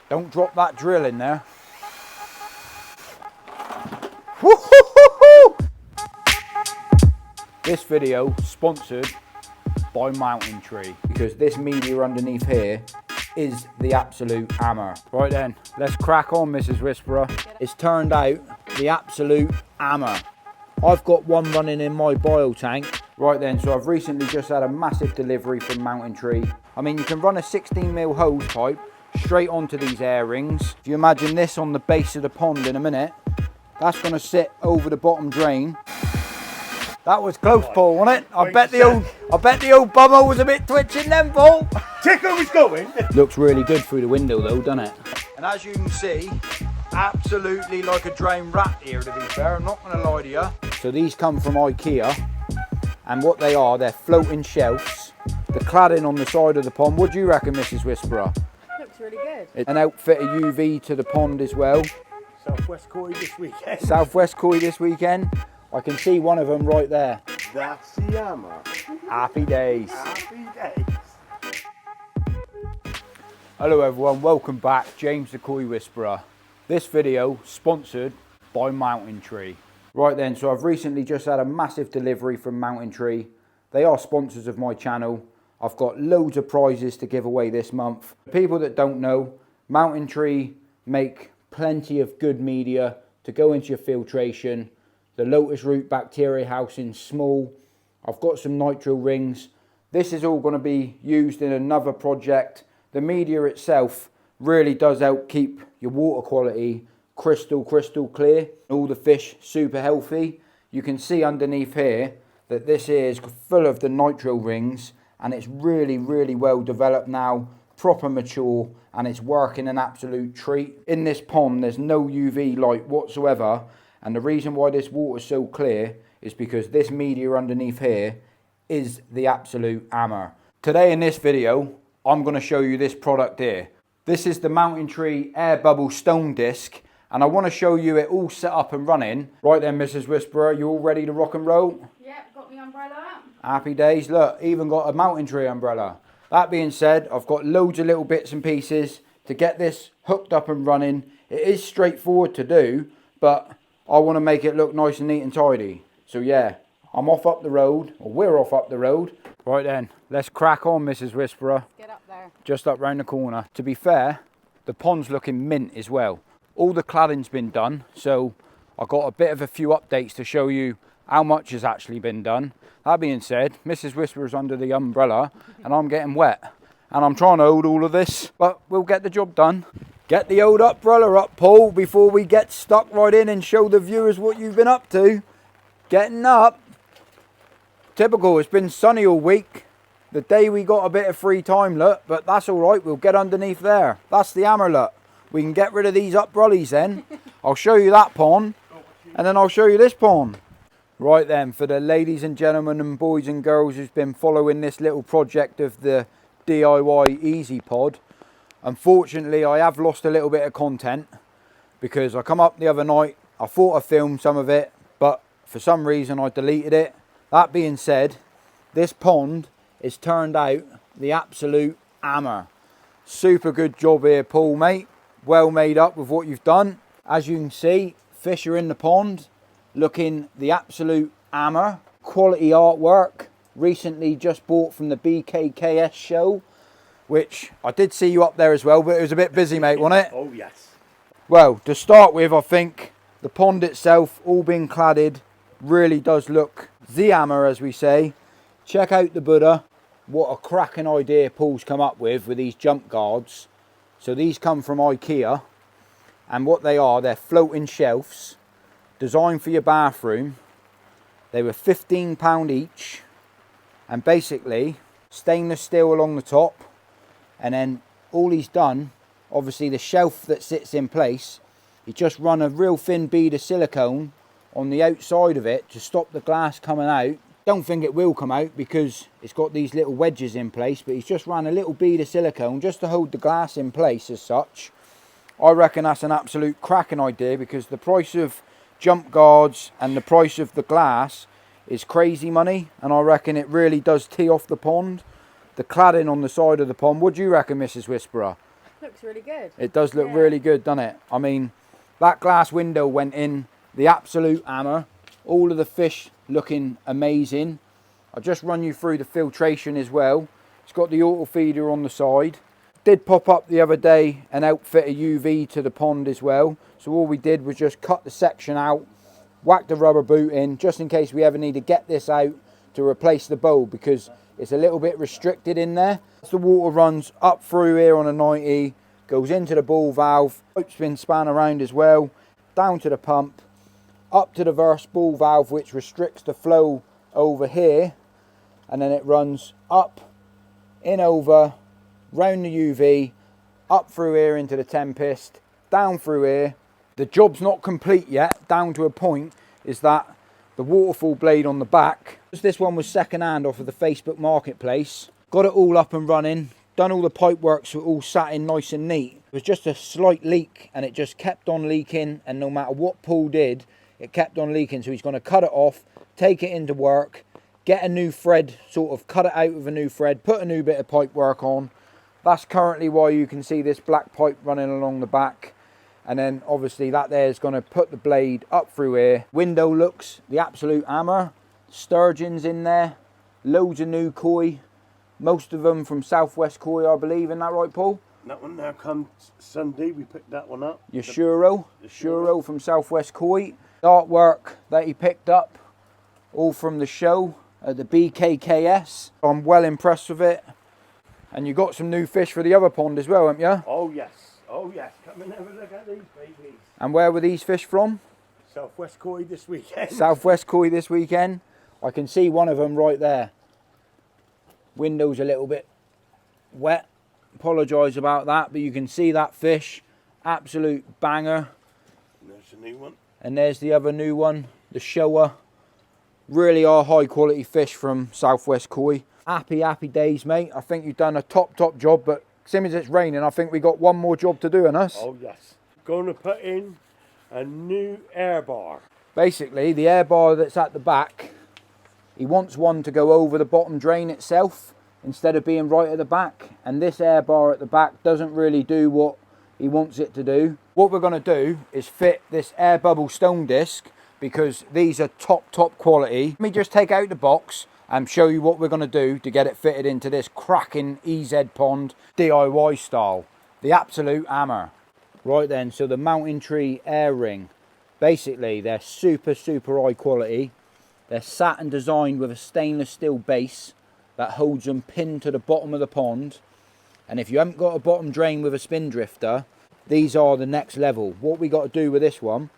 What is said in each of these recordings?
Don't drop that drill in there. This video sponsored by mountainTree, because this media underneath here is the absolute hammer. Right then, let's crack on, Mrs. Whisperer. It's turned out the absolute hammer. I've got one running in my bile tank. Right then, so I've recently just had a massive delivery from mountainTree. I mean, you can run a 16mm hose pipe straight onto these air rings. If you imagine this on the base of the pond in a minute, that's going to sit over the bottom drain. That was close, Paul, wasn't it? I bet the old bummer was a bit twitching then, Paul. Tickle was going. Looks really good through the window though, doesn't it? And as you can see, absolutely like a drowned rat here, to be fair. I'm not going to lie to you. So these come from IKEA, and what they are, they're floating shelves. The cladding on the side of the pond. What do you reckon, Mrs. Whisperer? Looks really good. It's an outfit of UV to the pond as well. Southwest Koi this weekend. Southwest Koi this weekend. I can see one of them right there. That's the hammer. Happy days. Happy days. Hello everyone, welcome back. James the Koi Whisperer. This video sponsored by mountainTree. Right then, so I've recently just had a massive delivery from mountainTree. They are sponsors of my channel. I've got loads of prizes to give away this month. People that don't know, mountainTree make plenty of good media to go into your filtration. The lotus root bacteria housing small. I've got some nitro rings. This is all going to be used in another project. The media itself really does help keep your water quality crystal clear. All the fish super healthy. You can see underneath here that this is full of the nitro rings, and it's really well developed now, proper mature, and it's working an absolute treat. In this pond there's no UV light whatsoever, and the reason why this water is so clear is because this media underneath here is the absolute hammer. Today in this video I'm going to show you this product here. This is the mountainTree air bubble stone disc, and I want to show you it all set up and running. Right then, Mrs. Whisperer, you all ready to rock and roll? Yep, got my umbrella. Happy days. Look, even got a mountainTree umbrella. That being said, I've got loads of little bits and pieces to get this hooked up and running. It is straightforward to do, but I want to make it look nice and neat and tidy. So yeah, I'm off up the road, or we're off up the road. Right then, let's crack on, Mrs. Whisperer. Get up there. Just up round the corner. To be fair, the pond's looking mint as well. All the cladding's been done, so I've got a bit of a few updates to show you how much has actually been done. That being said, Mrs. Whisperer's under the umbrella and I'm getting wet. And I'm trying to hold all of this, but we'll get the job done. Get the old umbrella up, Paul, before we get stuck right in and show the viewers what you've been up to. Getting up. Typical, it's been sunny all week. The day we got a bit of free time, look, but that's all right, we'll get underneath there. That's the hammer, look. We can get rid of these umbrellas then. I'll show you that pond, and then I'll show you this pond. Right then, for the ladies and gentlemen and boys and girls who's been following this little project of the DIY Easy Pod, unfortunately I have lost a little bit of content because I come up the other night, I thought I filmed some of it, but for some reason I deleted it. That being said, this pond is turned out the absolute hammer. Super good job here, Paul, mate. Well made up with what you've done. As you can see, fish are in the pond looking the absolute hammer. Quality artwork, recently just bought from the BKKS show, which I did see you up there as well, but it was a bit busy, mate, wasn't it? Oh yes. Well, to start with, I think the pond itself, all being cladded, really does look the hammer, as we say. Check out the Buddha. What a cracking idea Paul's come up with these jump guards. So these come from IKEA, and what they are, they're floating shelves designed for your bathroom. They were £15 each, and basically stainless steel along the top, and then all he's done, obviously the shelf that sits in place, he just run a real thin bead of silicone on the outside of it to stop the glass coming out. Don't think it will come out because it's got these little wedges in place, but he's just run a little bead of silicone just to hold the glass in place as such. I reckon that's an absolute cracking idea because the price of jump guards and the price of the glass is crazy money, and I reckon it really does tee off the pond. The cladding on the side of the pond, what do you reckon, Mrs. Whisperer? Looks really good. It does look Yeah. really good, doesn't it? I mean, that glass window went in the absolute hammer. All of the fish looking amazing. I'll just run you through the filtration as well. It's got the auto feeder on the side. Did pop up the other day and outfit a UV to the pond as well. So all we did was just cut the section out, whack the rubber boot in, just in case we ever need to get this out to replace the bowl, because it's a little bit restricted in there. The water runs up through here on a 90, goes into the ball valve, pipe's been span around as well, down to the pump, up to the verse ball valve, which restricts the flow over here, and then it runs up, in over, round the UV, up through here into the Tempest, down through here. The job's not complete yet, down to a point, is that the Waterfall blade on the back. This one was second hand off of the Facebook Marketplace. Got it all up and running, done all the pipe work so it all sat in nice and neat. It was just a slight leak and it just kept on leaking, and no matter what Paul did, it kept on leaking. So he's going to cut it off, take it into work, get a new thread, sort of cut it out with a new thread, put a new bit of pipe work on. That's currently why you can see this black pipe running along the back. And then obviously that there is going to put the blade up through here. Window looks the absolute hammer. Sturgeons in there, loads of new koi, most of them from Southwest Koi, I believe. Isn't that right, Paul? That one now comes Sunday, we picked that one up. Your Shuro, Shuro from Southwest Koi. Artwork that he picked up, all from the show at the BKKS. I'm well impressed with it. And you got some new fish for the other pond as well, haven't you? Oh yes, oh yes. Come and have a look at these babies. And where were these fish from? Southwest Koi this weekend. Southwest Koi this weekend. I can see one of them right there. Window's a little bit wet. Apologise about that, but you can see that fish. Absolute banger. There's a new one. And there's the other new one, the shower. Really are high quality fish from Southwest Koi. Happy days, mate. I think you've done a top job, but since it's raining, I think we got one more job to do in us. Oh yes. Going to put in a new air bar. Basically, the air bar that's at the back, he wants one to go over the bottom drain itself instead of being right at the back. And this air bar at the back doesn't really do what he wants it to do. What we're going to do is fit this air bubble stone disc, because these are top quality. Let me just take out the box and show you what we're going to do to get it fitted into this cracking EZ pond DIY style. The absolute hammer. Right then, so the mountainTree air ring. Basically, they're super high quality. They're sat and designed with a stainless steel base that holds them pinned to the bottom of the pond. And if you haven't got a bottom drain with a spin drifter, these are the next level. What we got to do with this one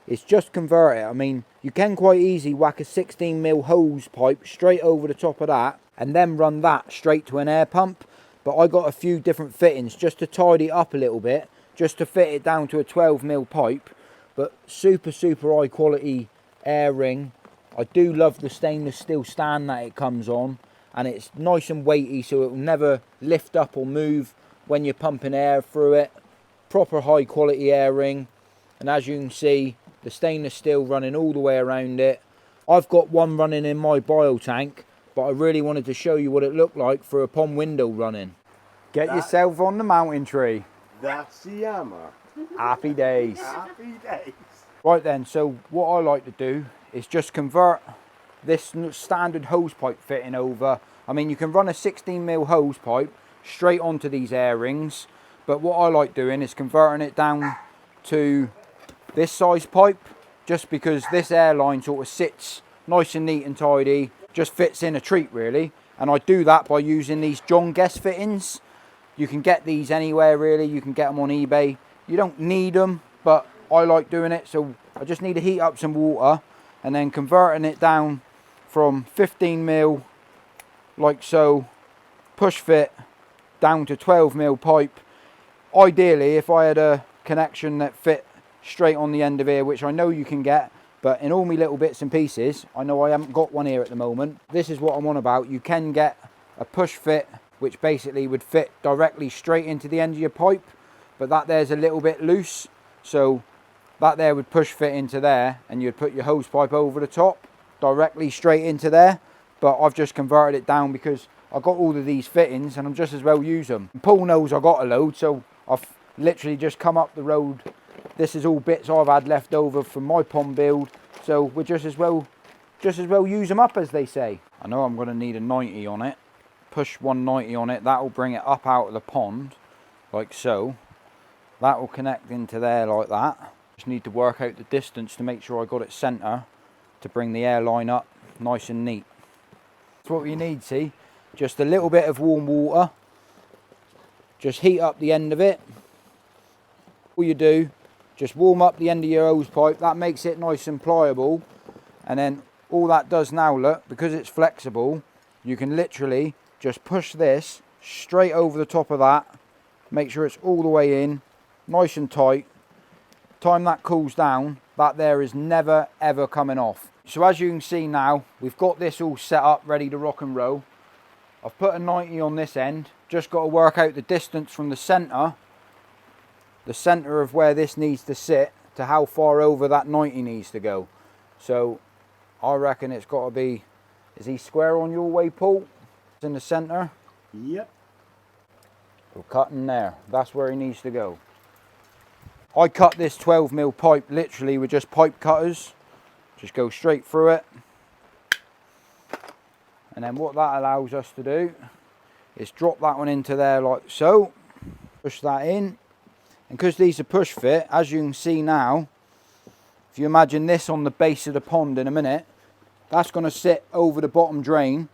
is just convert it. I mean, you can quite easily whack a 16mm hose pipe straight over the top of that and then run that straight to an air pump. But I got a few different fittings just to tidy it up a little bit, just to fit it down to a 12mm pipe. But super high quality air ring. I do love the stainless steel stand that it comes on, and it's nice and weighty, so it will never lift up or move when you're pumping air through it. Proper high quality air ring, and as you can see, the stainless steel running all the way around it. I've got one running in my bio tank, but I really wanted to show you what it looked like for a pond window running. Get yourself on the mountainTree. That's the hammer. Happy days. Happy days. Right then, so what I like to do is just convert this standard hose pipe fitting over. I mean, you can run a 16mm hose pipe straight onto these air rings, but what I like doing is converting it down to this size pipe, just because this airline sort of sits nice and neat and tidy, just fits in a treat really. And I do that by using these John Guest fittings. You can get these anywhere really, you can get them on eBay. You don't need them, but I like doing it. So I just need to heat up some water and then converting it down from 15mm like so, push fit down to 12mm pipe. Ideally, if I had a connection that fit straight on the end of here, which I know you can get, but in all my little bits and pieces, I know I haven't got one here at the moment. This is what I'm on about. You can get a push fit, which basically would fit directly straight into the end of your pipe, but that there's a little bit loose, so that there would push fit into there, and you'd put your hose pipe over the top directly straight into there. But I've just converted it down because I've got all of these fittings and I'm just as well use them. And Paul knows I got a load, so I've literally just come up the road. This is all bits I've had left over from my pond build, so we're just as well use them up, as they say. I know I'm going to need a 90 on it. Push 190 on it, that will bring it up out of the pond, like so. That will connect into there like that. Just need to work out the distance to make sure I got it centre to bring the airline up nice and neat. That's what you need, see? Just a little bit of warm water. Just heat up the end of it. All you do, just warm up the end of your hose pipe. That makes it nice and pliable. And then all that does now, look, because it's flexible, you can literally just push this straight over the top of that. Make sure it's all the way in, nice and tight. Time that cools down, that there is never ever coming off. So as you can see now, we've got this all set up, ready to rock and roll. I've put a 90 on this end. Just got to work out the distance from the centre of where this needs to sit, to how far over that 90 needs to go. So I reckon it's got to be, is he square on your way, Paul? It's in the centre? Yep. We'll cut in there. That's where he needs to go. I cut this 12mm pipe literally with just pipe cutters. Just go straight through it. And then what that allows us to do is drop that one into there like so. Push that in. And because these are push fit, as you can see now, if you imagine this on the base of the pond in a minute, that's going to sit over the bottom drain.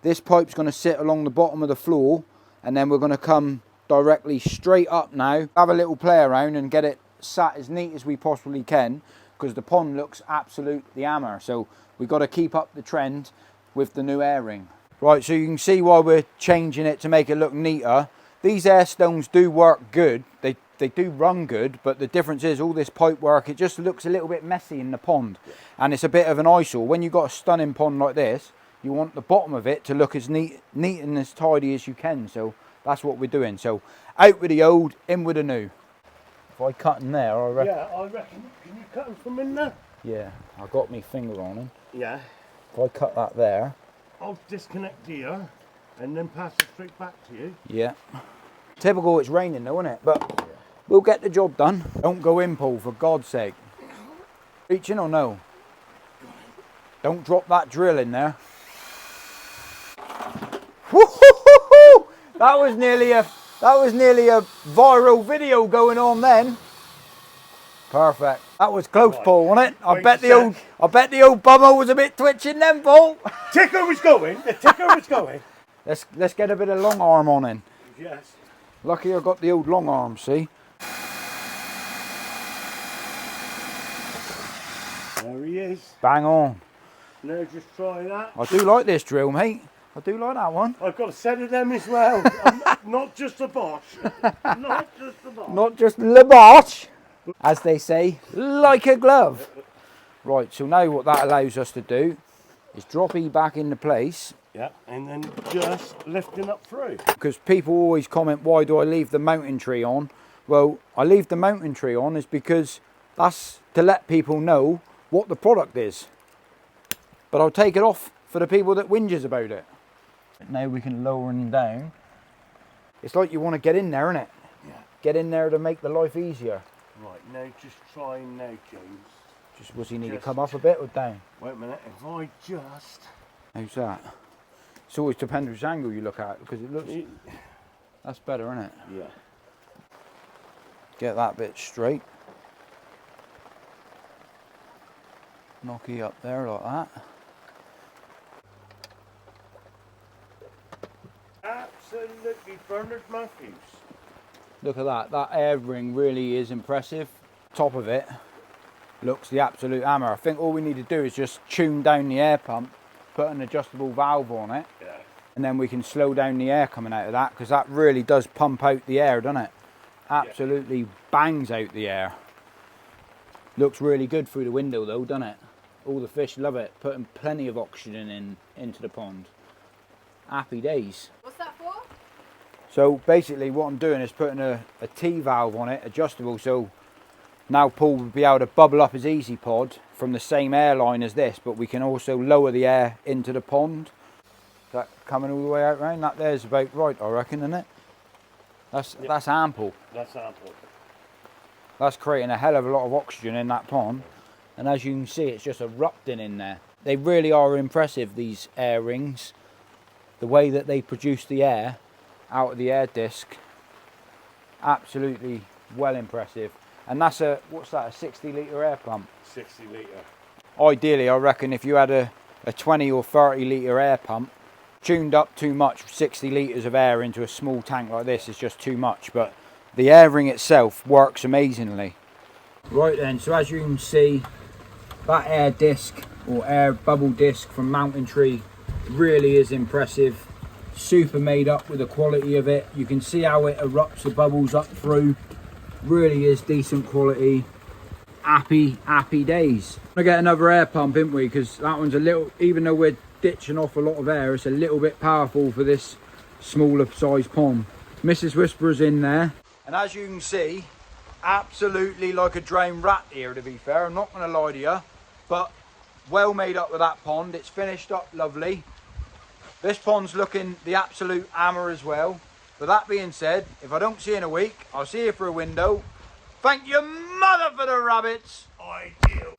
This pipe's going to sit along the bottom of the floor, and then we're going to come directly straight up now. Have a little play around and get it sat as neat as we possibly can, because the pond looks absolutely hammer. So we've got to keep up the trend with the new air ring. Right, so you can see why we're changing it to make it look neater. These air stones do work good. They do run good, but the difference is all this pipe work, it just looks a little bit messy in the pond. And it's a bit of an eyesore. When you've got a stunning pond like this, you want the bottom of it to look as neat and as tidy as you can. So that's what we're doing. So out with the old, in with the new. If I cut in there, I reckon. Yeah, I reckon. Can you cut them from in there? Yeah, I got my finger on them. Yeah. If I cut that there. I'll disconnect here and then pass it straight back to you. Yeah. Typical, it's raining though, isn't it? But we'll get the job done. Don't go in, Paul, for God's sake. Reaching or no? Don't drop that drill in there. That was nearly a viral video going on then. Perfect. That was close, right. Paul, wasn't it? I bet the old bummer was a bit twitching then, Paul. Ticker was going. The ticker was going. Let's get a bit of long arm on in. Yes. Lucky I got the old long arm, see? There he is. Bang on. Now just try that. I do like this drill, mate. I do like that one. I've got a set of them as well. Not just a Bosch. Not just a Bosch. Not just Le Bosch, as they say, like a glove. Right, so now what that allows us to do is drop E back into place. Yeah, and then just lifting up through. Because people always comment, why do I leave the mountainTree on? Well, I leave the mountainTree on is because that's to let people know what the product is. But I'll take it off for the people that whinges about it. Now we can lower them down. It's like you want to get in there, innit? Yeah. Get in there to make the life easier. Right, now just try now, James. Just, does he need to come up a bit or down? Wait a minute, if I just... How's that? It always depends which angle you look at, because it looks... That's better, isn't it? Yeah. Get that bit straight. Knock it up there like that. Absolutely Bernard Matthews. Look at that. That air ring really is impressive. Top of it looks the absolute hammer. I think all we need to do is just tune down the air pump, put an adjustable valve on it, and then we can slow down the air coming out of that, because that really does pump out the air, doesn't it? Absolutely bangs out the air. Looks really good through the window though, doesn't it? All the fish love it, putting plenty of oxygen into the pond. Happy days. What's that for? So basically what I'm doing is putting a T valve on it, adjustable, so now Paul will be able to bubble up his Easy Pod from the same airline as this, but we can also lower the air into the pond. Is that coming all the way out round? That there's about right, I reckon, isn't it? That's ample. That's ample. That's creating a hell of a lot of oxygen in that pond. And as you can see, it's just erupting in there. They really are impressive, these air rings. The way that they produce the air out of the air disc, absolutely well impressive. And that's a, what's that, a 60 litre air pump? 60 litre. Ideally, I reckon if you had a 20 or 30 litre air pump, tuned up too much, 60 litres of air into a small tank like this is just too much. But the air ring itself works amazingly. Right then, so as you can see, that air disc or air bubble disc from mountainTree really is impressive. Super made up with the quality of it. You can see how it erupts the bubbles up through. Really is decent quality. Happy days. We're gonna get another air pump, ain't we? Because that one's a little, even though we're ditching off a lot of air, it's a little bit powerful for this smaller size pond. Mrs. Whisperer's in there. And as you can see, absolutely like a drowned rat here, to be fair. I'm not gonna lie to you, but well made up with that pond. It's finished up lovely. This pond's looking the absolute hammer as well. But that being said, if I don't see you in a week, I'll see you for a window. Thank your mother for the rabbits. I do.